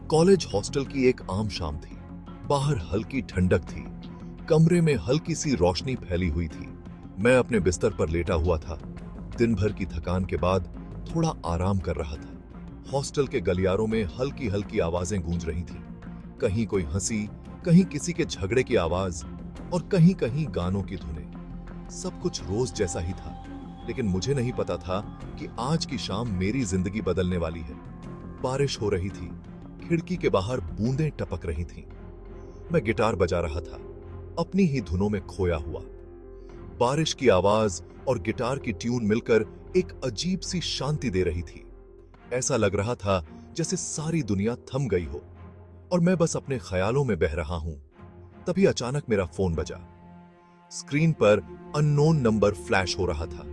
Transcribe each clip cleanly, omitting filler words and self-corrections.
College hostel की एक आम शाम थी। बाहर हल्की ठंडक थी। कमरे में हल्की सी रोशनी फैली हुई थी। मैं अपने बिस्तर पर लेटा हुआ था। दिन भर की थकान के बाद थोड़ा आराम कर रहा था। हॉस्टल के गलियारों में हल्की हल्की आवाजें गूंज रही थी। कहीं कोई हंसी, कहीं किसी के झगड़े की आवाज और कहीं कहीं गानों की धुनें। सब कुछ रोज जैसा ही था, लेकिन मुझे नहीं पता था कि आज की शाम मेरी जिंदगी बदलने वाली है। बारिश हो रही थी। खिड़की के बाहर बूंदें टपक रही थीं। मैं गिटार बजा रहा था, अपनी ही धुनों में खोया हुआ। बारिश की आवाज और गिटार की ट्यून मिलकर एक अजीब सी शांति दे रही थी। ऐसा लग रहा था जैसे सारी दुनिया थम गई हो और मैं बस अपने ख्यालों में बह रहा हूं। तभी अचानक मेरा फोन बजा। स्क्रीन पर अननोन नंबर फ्लैश हो रहा था।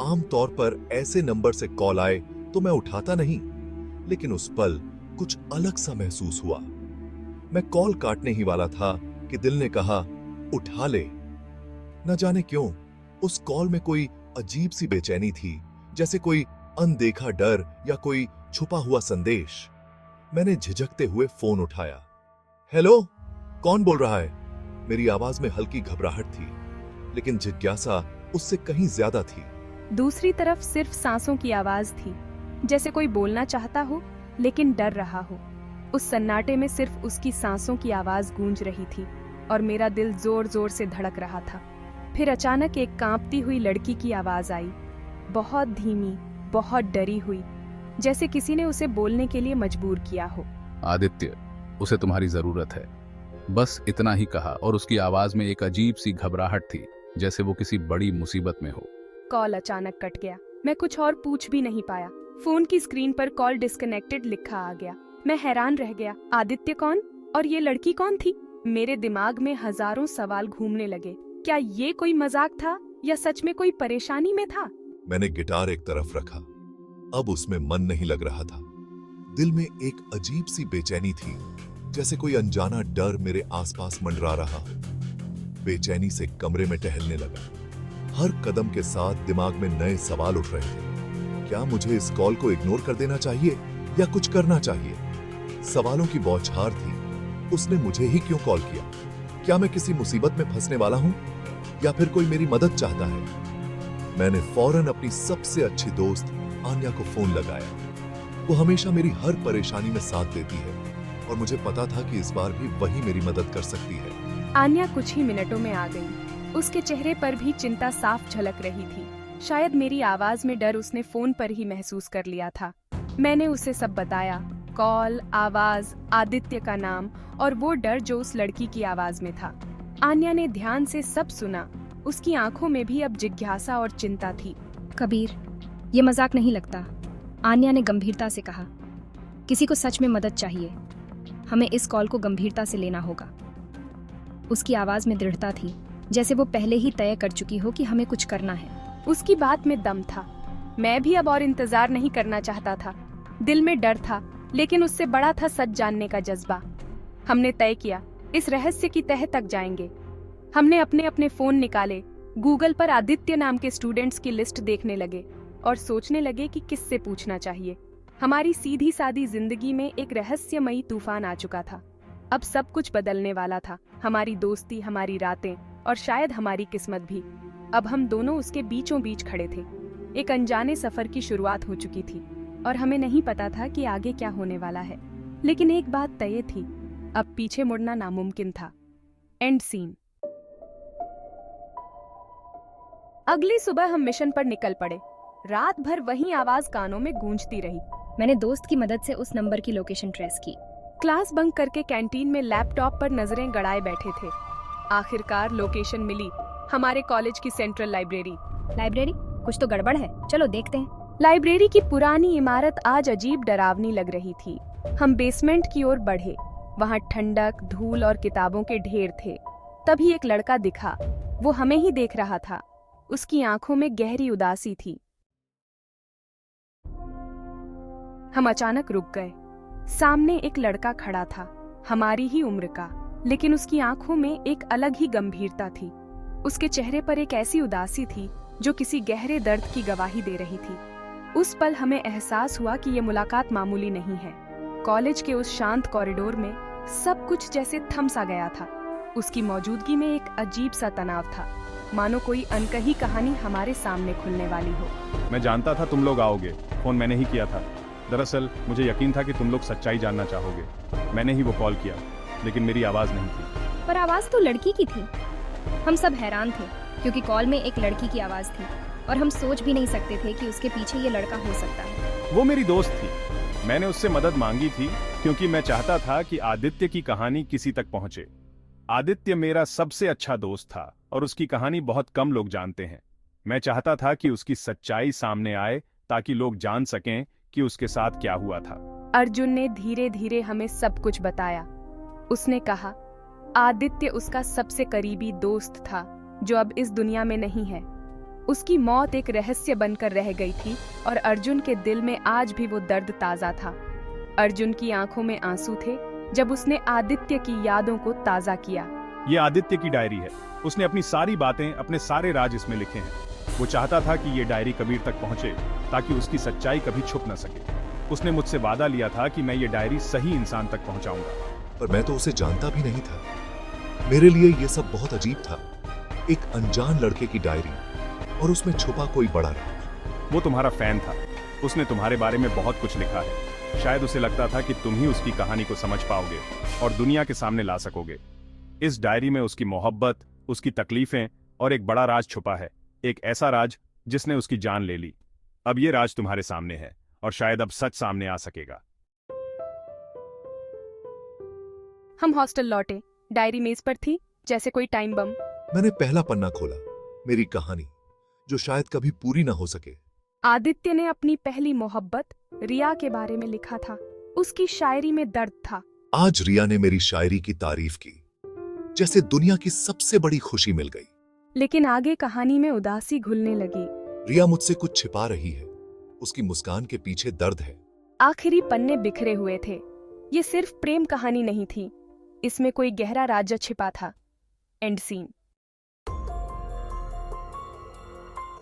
आमतौर पर ऐसे नंबर से कॉल आए तो मैं उठाता नहीं, लेकिन उस पल कुछ अलग सा महसूस हुआ। मैं कॉल काटने ही वाला था कि दिल ने कहा, उठा ले। न जाने क्यों उस कॉल में कोई अजीब सी बेचैनी थी, जैसे कोई अनदेखा डर या कोई छुपा हुआ संदेश। मैंने झिझकते हुए फोन उठाया। हेलो, कौन बोल रहा है? मेरी आवाज में हल्की घबराहट थी, लेकिन जिज्ञासा उससे कहीं ज्यादा थी। दूसरी तरफ सिर्फ सांसों की आवाज थी, जैसे कोई बोलना चाहता हो लेकिन डर रहा हो। उस सन्नाटे में सिर्फ उसकी सांसों की आवाज गूंज रही थी और मेरा दिल जोर जोर से धड़क रहा था। फिर अचानक एक कांपती हुई लड़की की आवाज आई, बहुत धीमी, बहुत डरी हुई, जैसे किसी ने उसे बोलने के लिए मजबूर किया हो। आदित्य, उसे तुम्हारी जरूरत है। बस इतना ही कहा और उसकी आवाज में एक अजीब सी घबराहट थी, जैसे वो किसी बड़ी मुसीबत में हो। कॉल अचानक कट गया। मैं कुछ और पूछ भी नहीं पाया। फोन की स्क्रीन पर कॉल डिस्कनेक्टेड लिखा आ गया। मैं हैरान रह गया। आदित्य कौन? और ये लड़की कौन थी? मेरे दिमाग में हजारों सवाल घूमने लगे। क्या ये कोई मजाक था या सच में कोई परेशानी में था? मैंने गिटार एक तरफ रखा। अब उसमें मन नहीं लग रहा था। दिल में एक अजीब सी बेचैनी थी, जैसे कोई अनजाना डर मेरे आसपास मंडरा रहा हो। बेचैनी से कमरे में टहलने लगा। हर कदम के साथ दिमाग में नए सवाल उठ रहे थे। क्या मुझे इस कॉल को इग्नोर कर देना चाहिए या कुछ करना चाहिए? सवालों की बौछार थी। उसने मुझे ही क्यों कॉल किया? क्या मैं किसी मुसीबत में फंसने वाला हूं या फिर कोई मेरी मदद चाहता है? मैंने फौरन अपनी सबसे अच्छी दोस्त आन्या को फोन लगाया। वो हमेशा मेरी हर परेशानी में साथ देती है और मुझे पता था कि इस बार भी वही मेरी मदद कर सकती है। आन्या कुछ ही मिनटों में आ गई। उसके चेहरे पर भी चिंता साफ झलक रही थी। शायद मेरी आवाज में डर उसने फोन पर ही महसूस कर लिया था। मैंने उसे सब बताया, कॉल, आवाज, आदित्य का नाम और वो डर जो उस लड़की की आवाज में था। आन्या ने ध्यान से सब सुना। उसकी आंखों में भी अब जिज्ञासा और चिंता थी। कबीर, ये मजाक नहीं लगता, आन्या ने गंभीरता से कहा। किसी को सच में मदद चाहिए। हमें इस कॉल को गंभीरता से लेना होगा। उसकी आवाज में दृढ़ता थी, जैसे वो पहले ही तय कर चुकी हो कि हमें कुछ करना है। उसकी बात में दम था। मैं भी अब और इंतजार नहीं करना चाहता था। दिल में डर था, लेकिन उससे बड़ा था सच जानने का जज्बा। हमने तय किया, इस रहस्य की तह तक जाएंगे। हमने अपने अपने फोन निकाले, गूगल पर आदित्य नाम के स्टूडेंट्स की लिस्ट देखने लगे और सोचने लगे कि किससे पूछना चाहिए। हमारी सीधी सादी जिंदगी में एक रहस्यमयी तूफान आ चुका था। अब सब कुछ बदलने वाला था। हमारी दोस्ती, हमारी रातें और शायद हमारी किस्मत भी। अब हम दोनों उसके बीचों बीच खड़े थे। एक अनजाने सफर की शुरुआत हो चुकी थी और हमें नहीं पता था कि आगे क्या होने वाला है। लेकिन एक बात तय थी, अब पीछे मुड़ना नामुमकिन था। End scene. अगली सुबह हम मिशन पर निकल पड़े। रात भर वही आवाज कानों में गूंजती रही। मैंने दोस्त की मदद से उस नंबर की लोकेशन ट्रेस की। क्लास बंक करके कैंटीन में लैपटॉप पर नजरें गड़ाए बैठे थे। आखिरकार लोकेशन मिली, हमारे कॉलेज की सेंट्रल लाइब्रेरी। लाइब्रेरी? कुछ तो गड़बड़ है, चलो देखते हैं। लाइब्रेरी की पुरानी इमारत आज अजीब डरावनी लग रही थी। हम बेसमेंट की ओर बढ़े। वहां ठंडक, धूल और किताबों के ढेर थे। तभी एक लड़का दिखा। वो हमें ही देख रहा था। उसकी आंखों में गहरी उदासी थी। हम अचानक रुक गए। सामने एक लड़का खड़ा था, हमारी ही उम्र का, लेकिन उसकी आंखों में एक अलग ही गंभीरता थी। उसके चेहरे पर एक ऐसी उदासी थी जो किसी गहरे दर्द की गवाही दे रही थी। उस पल हमें एहसास हुआ कि ये मुलाकात मामूली नहीं है। कॉलेज के उस शांत कॉरिडोर में सब कुछ जैसे थम सा गया था। उसकी मौजूदगी में एक अजीब सा तनाव था, मानो कोई अनकही कहानी हमारे सामने खुलने वाली हो। मैं जानता था तुम लोग आओगे, फोन मैंने ही किया था। दरअसल मुझे यकीन था कि तुम लोग सच्चाई जानना चाहोगे। मैंने ही वो कॉल किया, लेकिन मेरी आवाज़ नहीं थी। पर आवाज तो लड़की की थी। हम सब हैरान थे क्योंकि कॉल में एक लड़की की आवाज थी और हम सोच भी नहीं सकते थे कि उसके पीछे ये लड़का हो सकता है। वो मेरी दोस्त थी। मैंने उससे मदद मांगी थी क्योंकि मैं चाहता था कि आदित्य की कहानी किसी तक पहुंचे। आदित्य मेरा सबसे अच्छा दोस्त था और उसकी कहानी बहुत कम लोग जानते हैं। मैं चाहता था कि उसकी सच्चाई सामने आए ताकि लोग जान सकें कि उसके साथ क्या हुआ था। अर्जुन ने धीरे धीरे हमें सब कुछ बताया। उसने कहा, आदित्य उसका सबसे करीबी दोस्त था जो अब इस दुनिया में नहीं है। उसकी मौत एक रहस्य बनकर रह गई थी और अर्जुन के दिल में आज भी वो दर्द ताजा था। अर्जुन की आंखों में आंसू थे जब उसने आदित्य की यादों को ताजा किया। ये आदित्य की डायरी है। उसने अपनी सारी बातें, अपने सारे राज इसमें लिखे हैं। वो चाहता था कि ये डायरी कबीर तक पहुंचे ताकि उसकी सच्चाई कभी छुप न सके। उसने मुझसे वादा लिया था कि मैं ये डायरी सही इंसान तक पहुंचाऊंगा। पर मैं तो उसे जानता भी नहीं था। मेरे लिए ये सब बहुत अजीब था। एक अनजान लड़के की डायरी और उसमें छुपा कोई बड़ा राज। वो तुम्हारा फैन था। उसने तुम्हारे बारे में बहुत कुछ लिखा है। शायद उसे लगता था कि तुम ही उसकी कहानी को समझ पाओगे और दुनिया के सामने ला सकोगे। इस डायरी में उसकी मोहब्बत, उसकी तकलीफें और एक बड़ा राज छुपा है। एक ऐसा राज जिसने उसकी जान ले ली। अब ये राज तुम्हारे सामने है और शायद अब सच सामने आ सकेगा। हम हॉस्टल लौटे। डायरी मेज पर थी जैसे कोई टाइम बम। मैंने पहला पन्ना खोला। मेरी कहानी जो शायद कभी पूरी ना हो सके। आदित्य ने अपनी पहली मोहब्बत रिया के बारे में लिखा था। उसकी शायरी में दर्द था। आज रिया ने मेरी शायरी की तारीफ की, जैसे दुनिया की सबसे बड़ी खुशी मिल गई। लेकिन आगे कहानी में उदासी घुलने लगी। रिया मुझसे कुछ छिपा रही है। उसकी मुस्कान के पीछे दर्द है। आखिरी पन्ने बिखरे हुए थे। ये सिर्फ प्रेम कहानी नहीं थी, इसमें कोई गहरा राज छिपा था। End scene.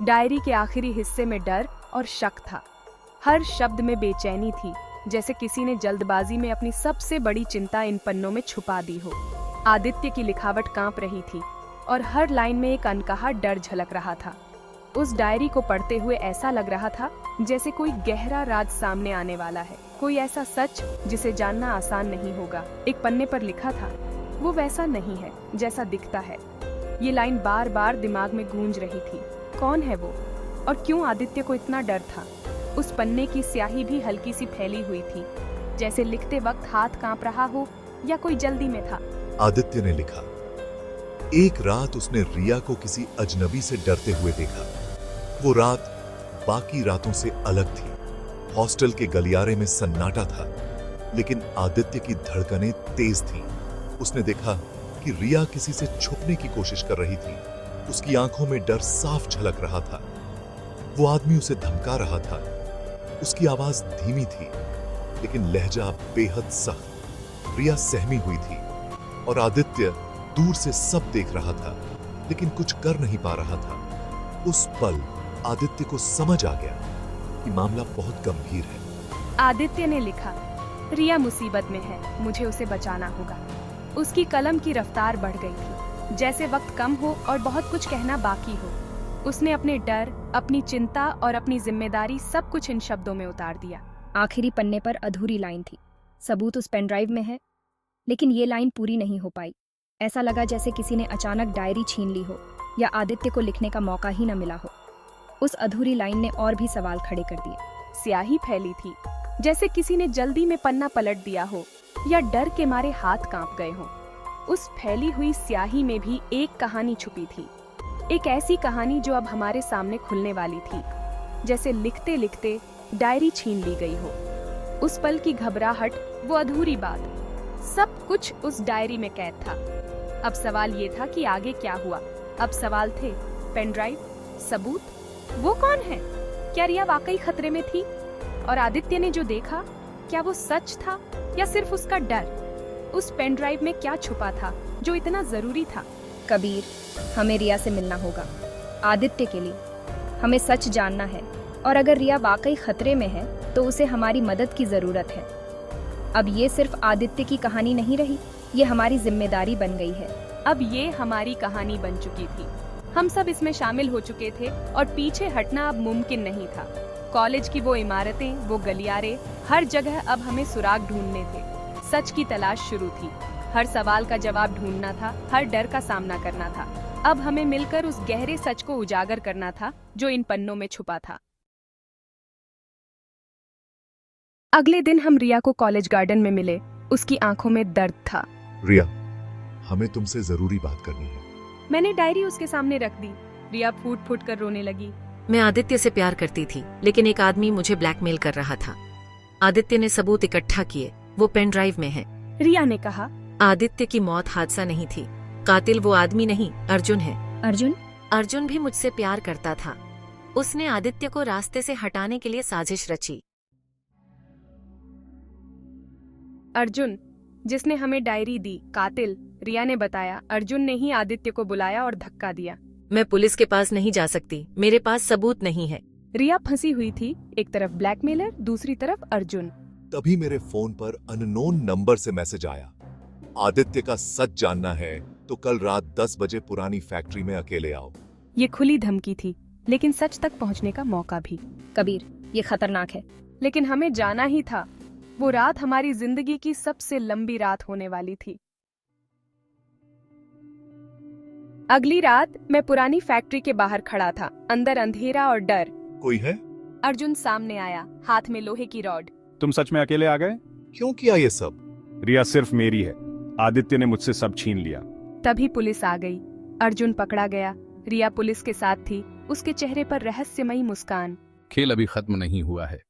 डायरी के आखिरी हिस्से में डर और शक था। हर शब्द में बेचैनी थी, जैसे किसी ने जल्दबाजी में अपनी सबसे बड़ी चिंता इन पन्नों में छुपा दी हो। आदित्य की लिखावट कांप रही थी और हर लाइन में एक अनकहा डर झलक रहा था। उस डायरी को पढ़ते हुए ऐसा लग रहा था जैसे कोई गहरा राज सामने आने वाला है, कोई ऐसा सच जिसे जानना आसान नहीं होगा। एक पन्ने पर लिखा था, वो वैसा नहीं है जैसा दिखता है। ये लाइन बार बार दिमाग में गूंज रही थी। कौन है वो और क्यों आदित्य को इतना डर था? उस पन्ने की स्याही भी हल्की सी फैली हुई थी, जैसे लिखते वक्त हाथ कांप रहा हो या कोई जल्दी में था। आदित्य ने लिखा, एक रात उसने रिया को किसी अजनबी से डरते हुए देखा। वो रात बाकी रातों से अलग थी। हॉस्टल के गलियारे में सन्नाटा था, लेकिन आदित्य की धड़कनें तेज थीं। उसने देखा कि रिया किसी से छुपने की कोशिश कर रही थी। उसकी आंखों में डर साफ झलक रहा था। वो आदमी उसे धमका रहा था। उसकी आवाज धीमी थी, लेकिन लहजा बेहद सख्त। रिया सहमी हुई थी और आदित्य दूर से सब देख रहा था, लेकिन कुछ कर नहीं पा रहा था। उस पल आदित्य को समझ आ गया कि मामला बहुत गंभीर है। आदित्य ने लिखा, रिया मुसीबत में है, मुझे उसे बचाना होगा। उसकी कलम की रफ्तार बढ़ गई थी, जैसे वक्त कम हो और बहुत कुछ कहना बाकी हो। उसने अपने डर, अपनी चिंता और अपनी जिम्मेदारी सब कुछ इन शब्दों में उतार दिया। आखिरी पन्ने पर अधूरी लाइन थी। सबूत उस पेन ड्राइव में है, लेकिन ये लाइन पूरी नहीं हो पाई। ऐसा लगा जैसे किसी ने अचानक डायरी छीन ली हो या आदित्य को लिखने का मौका ही न मिला हो। उस अधूरी लाइन ने और भी सवाल खड़े कर दिए। स्याही फैली थी, जैसे किसी ने जल्दी में पन्ना पलट दिया हो या डर के मारे हाथ कांप गए हों। उस फैली हुई स्याही में भी एक कहानी छुपी थी, एक ऐसी कहानी जो अब हमारे सामने खुलने वाली थी, जैसे लिखते लिखते डायरी छीन ली गई हो। उस पल की घबराहट, वो अधूरी बात, सब कुछ उस डायरी में कैद था। अब सवाल ये था कि आगे क्या हुआ। अब सवाल थे, पेन ड्राइव, सबूत, वो कौन है? क्या रिया वाकई खतरे में थी? और आदित्य ने जो देखा, क्या वो सच था या सिर्फ उसका डर? उस पेन ड्राइव में क्या छुपा था जो इतना जरूरी था? कबीर, हमें रिया से मिलना होगा। आदित्य के लिए हमें सच जानना है, और अगर रिया वाकई खतरे में है तो उसे हमारी मदद की जरूरत है। अब ये सिर्फ आदित्य की कहानी नहीं रही, ये हमारी जिम्मेदारी बन गई है। अब ये हमारी कहानी बन चुकी थी। हम सब इसमें शामिल हो चुके थे और पीछे हटना अब मुमकिन नहीं था। कॉलेज की वो इमारतें, वो गलियारे, हर जगह अब हमें सुराग ढूंढने थे। सच की तलाश शुरू थी। हर सवाल का जवाब ढूंढना था, हर डर का सामना करना था। अब हमें मिलकर उस गहरे सच को उजागर करना था जो इन पन्नों में छुपा था। अगले दिन हम रिया को कॉलेज गार्डन में मिले। उसकी आंखों में दर्द था। रिया, हमें तुमसे जरूरी बात करनी है। मैंने डायरी उसके सामने रख दी। रिया फूट फूट कर रोने लगी। मैं आदित्य से प्यार करती थी, लेकिन एक आदमी मुझे ब्लैकमेल कर रहा था। आदित्य ने सबूत इकट्ठा किए, वो पेन ड्राइव में है। रिया ने कहा, आदित्य की मौत हादसा नहीं थी, कातिल वो आदमी नहीं, अर्जुन है। अर्जुन? अर्जुन भी मुझसे प्यार करता था। उसने आदित्य को रास्ते से हटाने के लिए साजिश रची। अर्जुन, जिसने हमें डायरी दी, कातिल। रिया ने बताया, अर्जुन ने ही आदित्य को बुलाया और धक्का दिया। मैं पुलिस के पास नहीं जा सकती, मेरे पास सबूत नहीं है। रिया फंसी हुई थी, एक तरफ ब्लैकमेलर, दूसरी तरफ अर्जुन। तभी मेरे फोन पर अननोन नंबर से मैसेज आया, आदित्य का सच जानना है तो कल रात 10 बजे पुरानी फैक्ट्री में अकेले आओ। ये खुली धमकी थी, लेकिन सच तक पहुंचने का मौका भी। कबीर, ये खतरनाक है। लेकिन हमें जाना ही था। वो रात हमारी जिंदगी की सबसे लंबी रात होने वाली थी। अगली रात मैं पुरानी फैक्ट्री के बाहर खड़ा था। अंदर अंधेरा और डर। कोई है? अर्जुन सामने आया, हाथ में लोहे की रॉड। तुम सच में अकेले आ गए? क्यों किया ये सब? रिया सिर्फ मेरी है, आदित्य ने मुझसे सब छीन लिया। तभी पुलिस आ गई। अर्जुन पकड़ा गया। रिया पुलिस के साथ थी, उसके चेहरे पर रहस्यमयी मुस्कान। खेल अभी खत्म नहीं हुआ है।